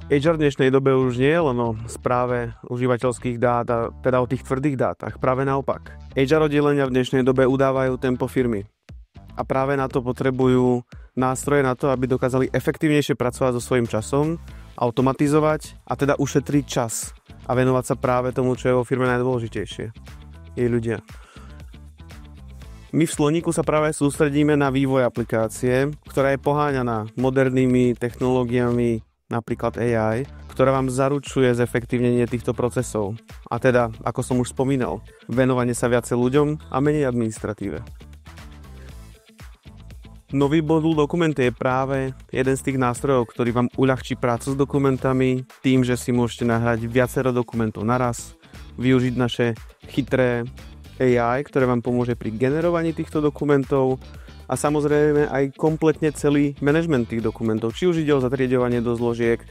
HR v dnešnej dobe už nie je len o správe užívateľských dát, a teda o tých tvrdých dátach. Práve naopak. HR oddelenia v dnešnej dobe udávajú tempo firmy. A práve na to potrebujú nástroje na to, aby dokázali efektívnejšie pracovať so svojím časom, automatizovať a teda ušetriť čas a venovať sa práve tomu, čo je vo firme najdôležitejšie. Jej ľudia. My v Sloníku sa práve sústredíme na vývoj aplikácie, ktorá je poháňaná modernými technológiami, napríklad AI, ktorá vám zaručuje zefektívnenie týchto procesov. A teda, ako som už spomínal, venovanie sa viacej ľuďom a menej administratíve. Nový modul Dokumenty je práve jeden z tých nástrojov, ktorý vám uľahčí prácu s dokumentami tým, že si môžete nahrať viacero dokumentov naraz, využiť naše chytré AI, ktoré vám pomôže pri generovaní týchto dokumentov a samozrejme aj kompletne celý manažment tých dokumentov. Či už ide o zatriedovanie do zložiek,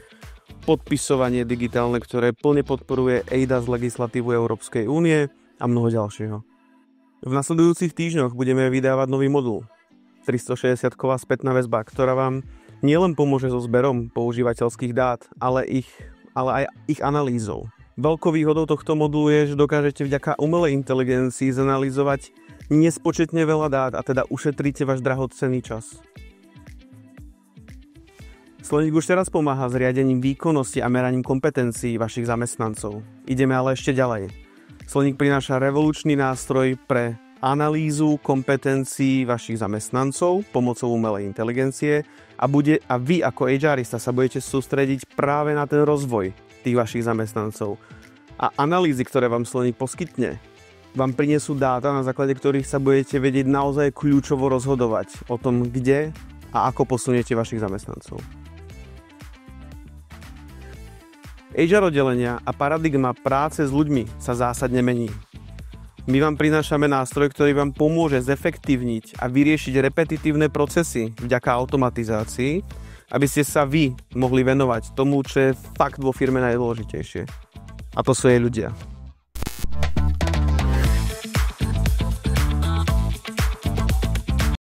podpisovanie digitálne, ktoré plne podporuje eIDAS legislatívu Európskej únie a mnoho ďalšieho. V nasledujúcich týždňoch budeme vydávať nový modul 360-ková spätná väzba, ktorá vám nielen pomôže so zberom používateľských dát, ale aj ich analýzou. Veľkou výhodou tohto modulu je, že dokážete vďaka umelej inteligencii zanalýzovať nespočetne veľa dát a teda ušetríte váš drahocenný čas. Sloník už teraz pomáha s riadením výkonnosti a meraním kompetencií vašich zamestnancov. Ideme ale ešte ďalej. Sloník prináša revolučný nástroj pre analýzu kompetencií vašich zamestnancov pomocou umelej inteligencie a vy ako HRista sa budete sústrediť práve na ten rozvoj tých vašich zamestnancov. A analýzy, ktoré vám Sloník poskytne, vám prinesú dáta, na základe ktorých sa budete vedieť naozaj kľúčovo rozhodovať o tom, kde a ako posuniete vašich zamestnancov. HR oddelenia a paradigma práce s ľuďmi sa zásadne mení. My vám prinášame nástroj, ktorý vám pomôže zefektívniť a vyriešiť repetitívne procesy vďaka automatizácii, aby ste sa vy mohli venovať tomu, čo je fakt vo firme najdôležitejšie. A to sú jej ľudia.